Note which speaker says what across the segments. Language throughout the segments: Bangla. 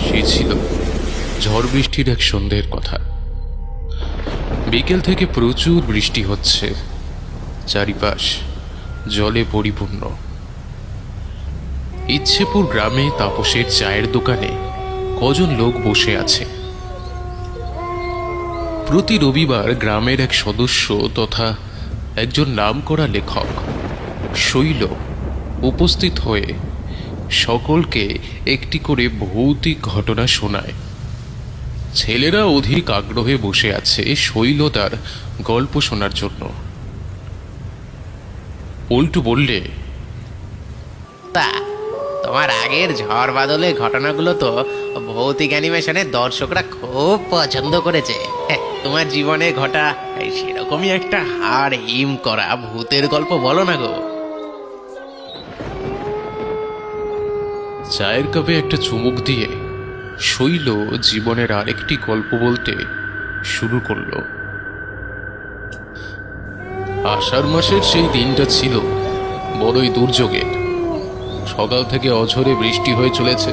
Speaker 1: সে ছিল ঝড় বৃষ্টির এক সন্ধ্যের কথা। বিকেল থেকে প্রচুর বৃষ্টি হচ্ছে, চারিপাশ জলে পরিপূর্ণ। ইচ্ছেপুর গ্রামে তাপসের চায়ের দোকানে কজন লোক বসে আছে। প্রতি রবিবার গ্রামের এক সদস্য তথা একজন নামকরা লেখক শৈল উপস্থিত হয়ে সকলকে একটি করে ভৌতিক ঘটনা শোনায়। ছেলেরা অধিক আগ্রহে বসে আছে শৈল তার গল্প শোনার জন্য। পল্টু বললে,
Speaker 2: তা তোমার আগের ঝড় বাদলের ঘটনাগুলো তো ভৌতিক অ্যানিমেশনের দর্শকরা খুব পছন্দ করেছে। তোমার জীবনে ঘটা সেরকমই একটা হাড় হিম করা ভূতের গল্প বলো না গো।
Speaker 1: চায়ের কাপে একটা চুমুক দিয়ে শৈল জীবনের আরেকটি গল্প বলতে শুরু করল। আষাঢ় মাসের সেই দিনটা ছিল বড়ই দুর্যোগের। সকাল থেকে অঝোরে বৃষ্টি হয়ে চলেছে।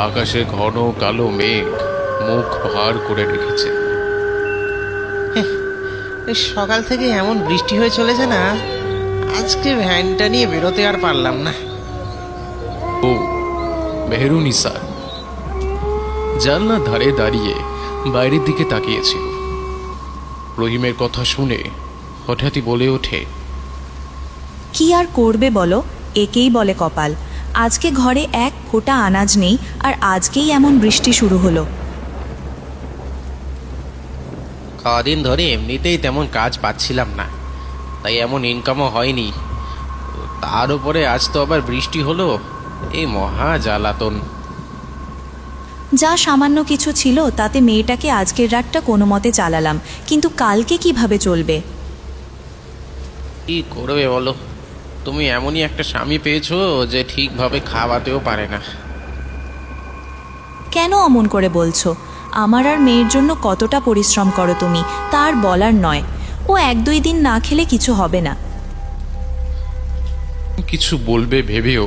Speaker 1: আকাশে ঘন কালো মেঘ মুখ ভার করে রেখেছে।
Speaker 2: সকাল থেকে এমন বৃষ্টি হয়ে চলেছে না, আজকে ভ্যানটা নিয়ে বেরোতে আর পারলাম না।
Speaker 1: ও মেহরুনিসা জানলার ধারে দাঁড়িয়ে বাইরের দিকে তাকিয়েছিল। রহিমের কথা শুনে হঠাৎই বলে ওঠে,
Speaker 3: কি আর করবে বলো, একেই বলে কপাল। আজকে ঘরে এক ফোঁটা আনাজ নেই, আর আজকেই এমন বৃষ্টি শুরু হলো।
Speaker 2: কদিন ধরে এমনিতেই তেমন কাজ পাচ্ছিলাম না, তাই এমন ইনকামও হয়নি। তার উপরে আজ তো আবার বৃষ্টি হলো, এই মহা জ্বালাতন।
Speaker 3: যা সামান্য কিছু ছিল তাতে মেয়েটাকে আজকের রাতটা কোনো মতে চালালাম, কিন্তু কালকে কিভাবে চলবে?
Speaker 2: কি করবে বলো, তুমি এমনই একটা স্বামী পেয়েছো যে ঠিকভাবে খাওয়াতেও পারে না।
Speaker 3: কেন অমন করে বলছো? আমার আর মেয়ের জন্য কতটা পরিশ্রম করো তুমি, তার বলার নয়। ও 1-2 দিন না খেলে কিছু হবে না।
Speaker 1: কিছু বলবে ভেবেও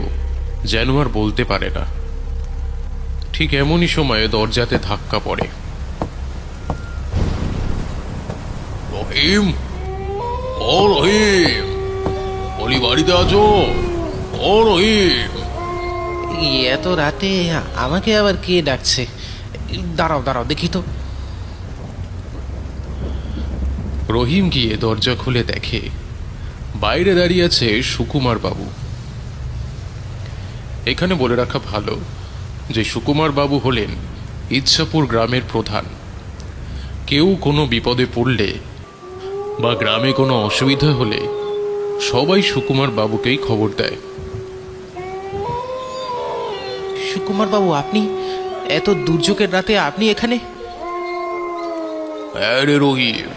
Speaker 1: যেন আর বলতে পারে না। ঠিক এমনই সময়ে দরজাতে ধাক্কা পড়ে। রহিম, ও রহিম, বলি বাড়িতে আছো? ও রহিম।
Speaker 2: এত রাতে আমাকে আবার কে ডাকছে? দাঁড়াও দাঁড়াও দেখি তো।
Speaker 1: রহিম গিয়ে দরজা খুলে দেখে বাইরে দাঁড়িয়ে আছে সুকুমার বাবু। এখানে বলে রাখা ভালো যে সুকুমার বাবু হলেন ইচ্ছাপুর গ্রামের প্রধান। কেউ কোনো বিপদে পড়লে বা গ্রামে কোনো অসুবিধা হলে সবাই সুকুমার বাবুকেই খবর দেয়।
Speaker 2: সুকুমার বাবু, আপনি এত দুর্যোগের রাতে আপনি এখানে?
Speaker 1: হ্যাঁ রে রহিম,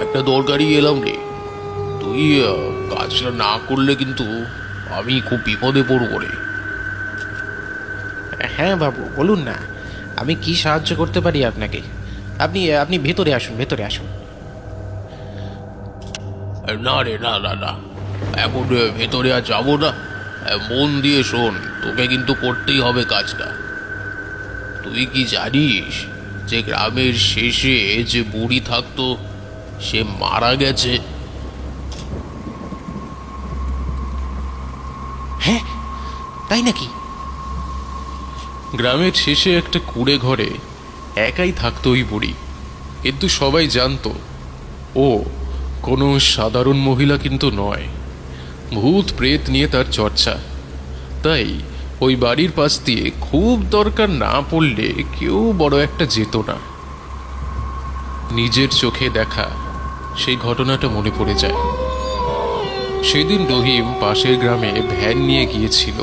Speaker 1: একটা দরকারি এলাম রে। তুই কাজটা না করলে কিন্তু আমি খুব বিপদে পড়ব রে।
Speaker 2: হ্যাঁ বাবু, বলুন না, আমি কি সাহায্য করতে পারি আপনাকে? আপনি আপনি ভেতরে আসুন, ভেতরে আসুন।
Speaker 1: না রে, না না না, এখন ভেতরে আর যাবো না। মন দিয়ে শোন, তোকে কিন্তু করতেই হবে কাজটা। তুই কি জানিস যে গ্রামের শেষে যে বুড়ি থাকতো সে মারা গেছে?
Speaker 2: হ্যাঁ, তাই নাকি?
Speaker 1: গ্রামের শেষে একটা কুঁড়ে ঘরে একাই থাকতো ওই বুড়ি, কিন্তু সবাই জানতো ও কোনো সাধারণ মহিলা কিন্তু নয়। ভূত প্রেত নিয়ে তার চর্চা, তাই ওই বাড়ির পাশ দিয়ে খুব দরকার না পড়লে কেউ বড় একটা যেত না। নিজের চোখে দেখা সেই ঘটনাটা মনে পড়ে যায়। সেদিন রহিম পাশের গ্রামে ভ্যান নিয়ে গিয়েছিল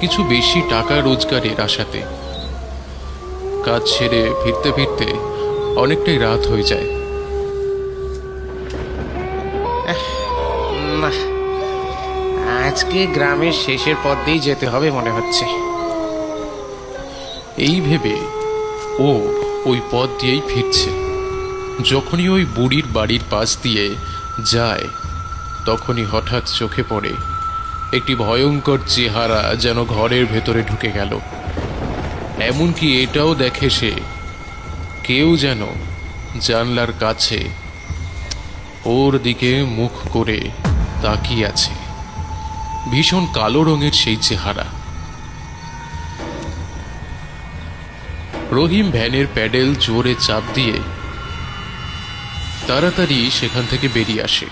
Speaker 1: কিছু বেশি টাকা রোজগারের আশাতে। কাজ ছেড়ে ফিরতে ফিরতে অনেকটাই রাত হয়ে যায়।
Speaker 2: না, আজকে গ্রামের শেষের পথ দিয়েই যেতে হবে মনে হচ্ছে।
Speaker 1: এই ভেবে ও ওই পথ দিয়েই ফিরছে। যখনই ওই বুড়ির বাড়ির পাশ দিয়ে যায় তখনই হঠাৎ চোখে পড়ে একটি ভয়ঙ্কর চেহারা যেন ঘরের ভেতরে ঢুকে গেল। এমনকি এটাও দেখে সে কেউ যেন জানলার কাছে ওর দিকে মুখ করে তাকিয়ে আছে। ভীষণ কালো রঙের সেই চেহারা। রহিম ভ্যানের প্যাডেল জোরে চাপ দিয়ে তাড়াতাড়ি সেখান থেকে বেরিয়ে আসে।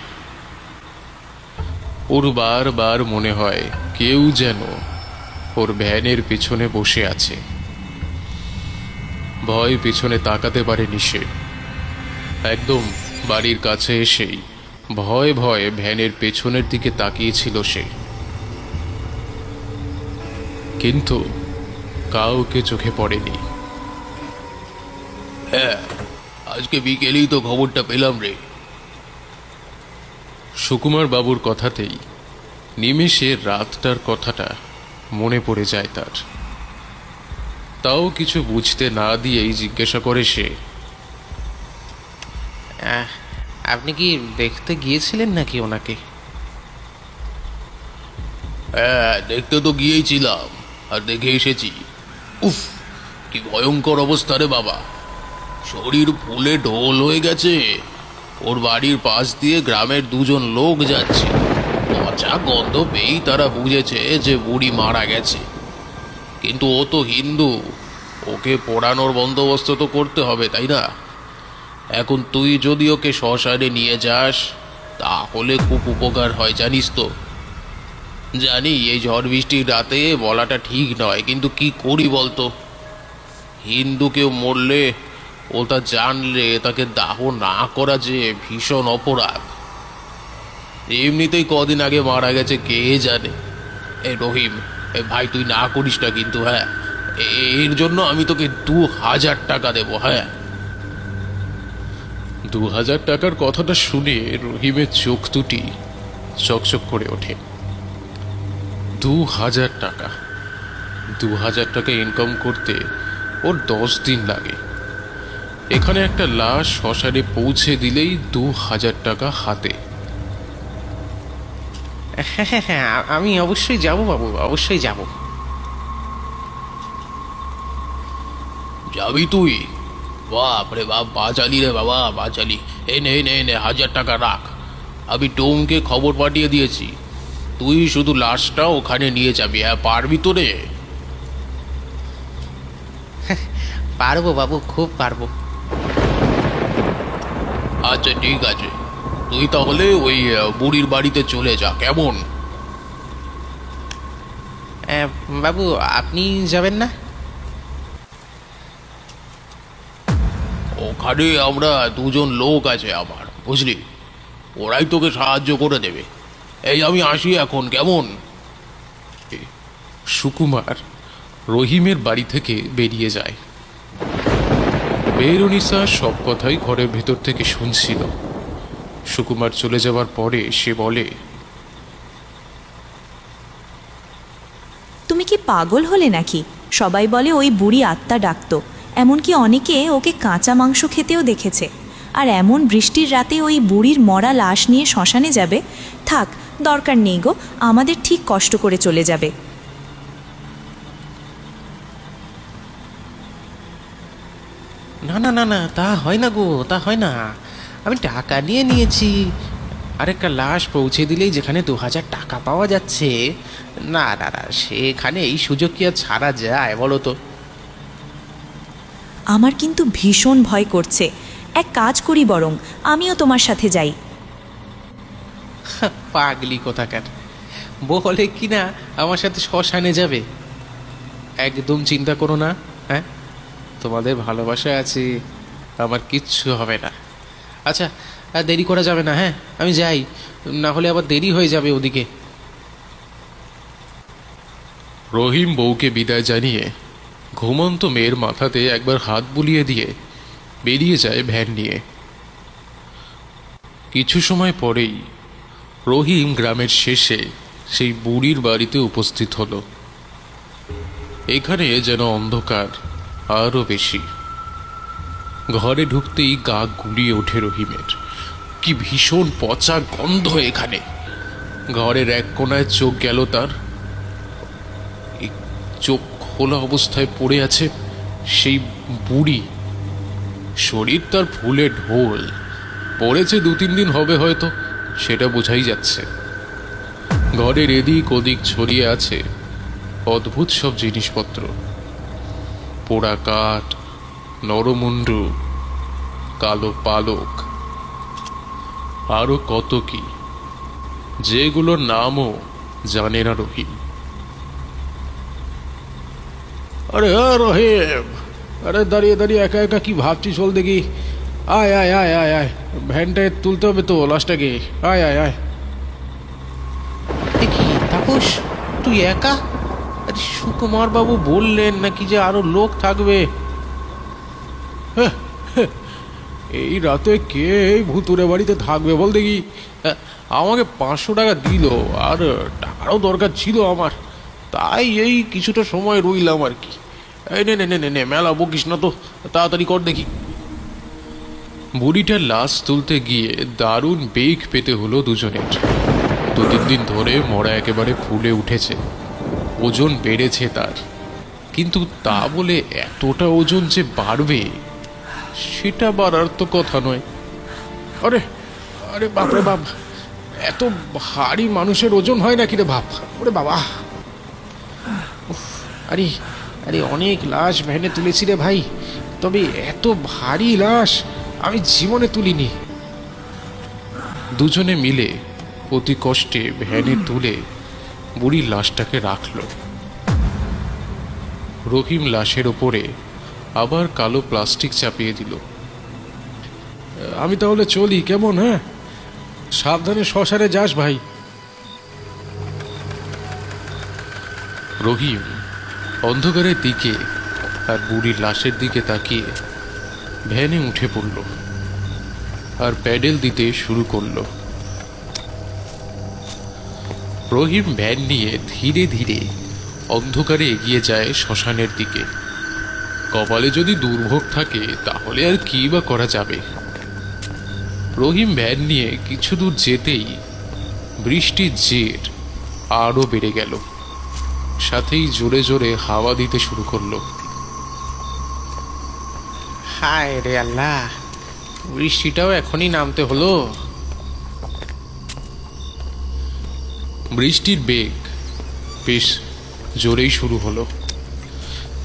Speaker 1: ওর বারবার মনে হয় কেউ যেন ওর ভ্যানের পিছনে বসে আছে। ভয় পিছনে তাকাতে পারেনি সে। একদম বাড়ির কাছে এসেই ভয়ে ভয়ে ভ্যানের পেছনের দিকে তাকিয়েছিল সে, কিন্তু কাউকে চোখে পড়েনি।
Speaker 2: হ্যাঁ, আজকে বিকেলেই তো খবরটা পেলাম রে।
Speaker 1: সুকুমার বাবুর কথাতেই নিমেষে রাতটার কথাটা মনে পড়ে যায় তার। তাও কিছু বুঝতে না দিয়েই জিজ্ঞাসা করে সে,
Speaker 2: আপনি কি দেখতে গিয়েছিলেন নাকি ওনাকে? হ্যাঁ, দেখতে তো গিয়েছিলাম আর দেখে এসেছি। উফ, কি ভয়ঙ্কর অবস্থা রে বাবা। শরীর ফুলে ঢোল হয়ে গেছে। ওর বাড়ির পাশ দিয়ে গ্রামের দুজন লোক যাচ্ছে। পচা গন্ধ পেয়েই তারা বুঝেছে যে বুড়ি মারা গেছে। কিন্তু ও তো হিন্দু, ওকে পোড়ানোর বন্দোবস্ত তো করতে হবে, তাই না? এখন তুই যদি ওকে শ্মশানে নিয়ে যাস তাহলে খুব উপকার হয়, জানিস তো। জানি এই ঝড় বৃষ্টির রাতে বলাটা ঠিক নয়, কিন্তু কি করি বলতো। হিন্দু কেউ মরলে ওটা জানলে তাকে দাহ না করা যে ভীষণ অপরাধ। এমনিতেই কদিন আগে মারা গেছে কে জানে। এ রহিম, এ ভাই তুই না করিস না কিন্তু। হ্যাঁ, এর জন্য আমি তোকে 2000 টাকা দেবো। হ্যাঁ,
Speaker 1: 2000 টাকার কথাটা শুনে রহিমের চোখ দুটি চকচক করে ওঠে। 2000 টাকা! 2000 টাকা ইনকাম করতে ওর 10 দিন লাগে। এখানে একটা লাশ শ্মশানে পৌঁছে দিলেই 2000 টাকা হাতে।
Speaker 2: হ্যাঁ হ্যাঁ হ্যাঁ, আমি অবশ্যই যাব বাবু, অবশ্যই যাব। যাবি তুই? বাপ রে বাপ, বাঁচালি রে বাবা, বাঁচালি। এই নে নে নে, 1000 টাকা রাখ। আমি টোমকে খবর পাঠিয়ে দিয়েছি, তুই শুধু লাশটা ওখানে নিয়ে যাবি। হ্যাঁ, পারবি তো রে? পারবো বাবু, খুব পারবো। আচ্ছা ঠিক আছে, তুই তাহলে ওই বুড়ির বাড়িতে চলে যা, কেমন? বাবু, আপনি যাবেন না? ওখানে আমরা দুজন লোক আছে আমার, বুঝলি, ওরাই তোকে সাহায্য করে দেবে। এই আমি আসি এখন, কেমন?
Speaker 1: সুকুমার রহিমের বাড়ি থেকে বেরিয়ে যায়। বেরুনিসা সব কথাই ঘরের ভেতর থেকে শুনছিল। সুকুমার চলে যাওয়ার পরে সে বলে,
Speaker 3: তুমি কি পাগল হলে নাকি? সবাই বলে ওই বুড়ি আত্মা ডাকতো। এমনকি অনেকে ওকে কাঁচা মাংস খেতেও দেখেছে। আর এমন বৃষ্টির রাতে ওই বুড়ির মরা লাশ নিয়ে শ্মশানে যাবে? থাক, দরকার নেই গো, আমাদের ঠিক কষ্ট করে চলে যাবে।
Speaker 2: না না না না, তা হয় না গো, তা হয় না। আমি টাকা নিয়েছি। আরেকটা লাশ পৌঁছে দিলেই যেখানে 2000 টাকা পাওয়া যাচ্ছে, না না না, সেখানে এই সুযোগ কি আর ছাড়া যায় বলো তো?
Speaker 3: আমার কিন্তু ভীষণ ভয় করছে। এক কাজ করি বরং, আমিও তোমার সাথে যাই।
Speaker 2: পাগলি কোথাকার, বলে কি না আমার সাথে শ্মশানে যাবে। একদম চিন্তা করো না। হ্যাঁ, তোমাদের ভালোবাসা আছে, আমার কিচ্ছু হবে না। আচ্ছা, আর দেরি করা যাবে না। হ্যাঁ, আমি যাই, না হলে আবার দেরি হয়ে যাবে ওদিকে।
Speaker 1: রহিম বউকে বিদায় জানিয়ে ঘুমন্ত মেয়ের মাথাতে একবার হাত বুলিয়ে দিয়ে বেরিয়ে যায় ভ্যান নিয়ে। কিছু সময় পরেই রহিম গ্রামের শেষে সেই বুড়ির বাড়িতে উপস্থিত হলো। এখানে যেন অন্ধকার আরো বেশি। ঘরে ঢুকতেই গা গুলিয়ে ওঠে রহিমের। কি ভীষণ পচা গন্ধ এখানে। ঘরের এক কোনায় চোখ গেল তার, চোখ খোলা অবস্থায় পড়ে আছে সেই বুড়ি। শরীর তার ফুলে ঢোল, পড়েছে 2-3 দিন হবে হয়তো, সেটা বোঝাই যাচ্ছে। ঘরের এদিক ওদিক ছড়িয়ে আছে অদ্ভুত সব জিনিসপত্র, পোড়া কাঠ, নরমুন্ডু, কালো পালক, আরো কত কি, যেগুলোর নামও জানে না রহিম।
Speaker 4: আরে রহিম, আরে দাঁড়িয়ে দাঁড়িয়ে একা একা কি ভাবছিস বল দেখি। আয় আয় আয় আয় আয়, ভ্যানটায় তুলতে হবে তো লাশটাকে। আয় আয় আয়।
Speaker 2: কি তাপস, তুই একা? আরে সুকুমার বাবু বললেন নাকি যে আরো লোক থাকবে।
Speaker 4: এই রাতে কে এই ভুতুরে বাড়িতে থাকবে বল দেখি। আমাকে 500 টাকা দিল, আর টাকারও দরকার ছিল আমার, তাই এই কিছুটা সময় রইলাম আর কি। এই নে নে নে নে নে, মেলা বকিস না তো, তাড়াতাড়ি কর দেখি।
Speaker 1: বুড়িটার লাশ তুলতে গিয়ে দারুণ বেগ পেতে হলো দুজনের। 2-3 দিন ধরে মরা একেবারে ফুলে উঠেছে, ওজন বেড়েছে তার, কিন্তু তা বলে এতটা ওজন যে বাড়বে সেটা বাড়ার তো কথা নয়।
Speaker 4: আরে আরে বাপরে বাপ, এত ভারী মানুষের ওজন হয় নাকি রে বাপ? ওরে বাবা, উফ, আরে আরে অনেক লাশ ভ্যানে তুলেছি রে ভাই, তবে এত ভারী লাশ আমি জীবনে তুলিনি।
Speaker 1: দুজনে মিলে অতি কষ্টে ভ্যানে তুলে বুড়ির লাশটাকে রাখল। রহিম লাশের ওপরে আবার কালো প্লাস্টিক চাপিয়ে দিল।
Speaker 4: আমি তাহলে চলি কেমন? হ্যাঁ, সাবধানে শ্মশানে যাস ভাই।
Speaker 1: রহিম অন্ধকারের দিকে আর বুড়ির লাশের দিকে তাকিয়ে ভ্যানে উঠে পড়ল আর প্যাডেল দিতে শুরু করলো। রহিম ভ্যান নিয়ে ধীরে ধীরে অন্ধকারে এগিয়ে যায় শ্মশানের দিকে। কপালে যদি দুর্ভোগ থাকে তাহলে আর কি বা করা যাবে। রহিম ভ্যান নিয়ে কিছু দূর যেতেই বৃষ্টির জের আরো বেড়ে গেল, সাথেই জোরে জোরে হাওয়া দিতে শুরু করলো।
Speaker 2: হায় রে আল্লাহ, বৃষ্টিটাও এখনই নামতে হলো।
Speaker 1: বৃষ্টির বেগ বেশ জোরেই শুরু হলো।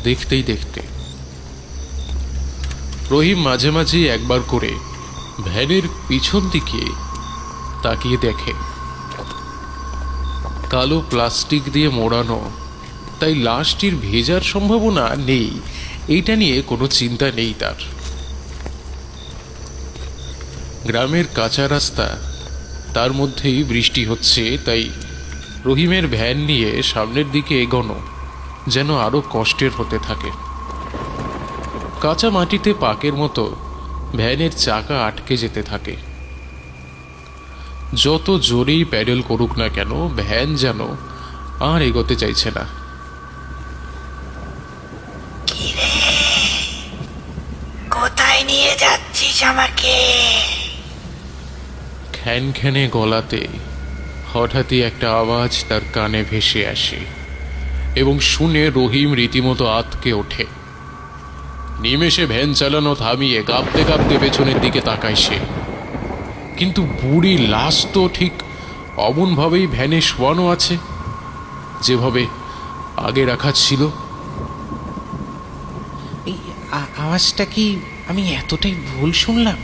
Speaker 1: দেখতেই দেখতে রহিম মাঝে মাঝে একবার করে ভ্যানের পিছন দিকে তাকিয়ে দেখে। কালো প্লাস্টিক দিয়ে মোড়ানো, তাই লাশটির ভেজার সম্ভাবনা নেই, এইটা নিয়ে কোনো চিন্তা নেই তার। গ্রামের কাঁচা রাস্তা, তার মধ্যেই বৃষ্টি হচ্ছে, তাই রহিমের ভ্যান নিয়ে সামনের দিকে এগোনো যেন আরো কষ্টের হতে থাকে। কাঁচা মাটিতে পাকের মতো ভ্যানের চাকা আটকে যেতে থাকে। যত জোরেই প্যাডেল করুক না কেন, ভ্যান যেন আর এগোতে চাইছে না।
Speaker 5: কোথায় নিয়ে যাচ্ছিস আমাকে?
Speaker 1: খ্যানখ্যানে গলাতে হঠাৎই একটা আওয়াজ তার কানে ভেসে আসে এবং শুনে রহিম রীতিমতো আঁতকে ওঠে। নিমেষে ভ্যান চালানো থামিয়ে কাঁপতে কাঁপতে পেছনের দিকে তাকায় সে, কিন্তু বুড়ি লাশ তো ঠিক অমনভাবেই ভ্যানে শোয়ানো আছে যেভাবে আগে রাখা ছিল।
Speaker 2: এই আওয়াজটা কি আমি এতটাই ভুল শুনলাম?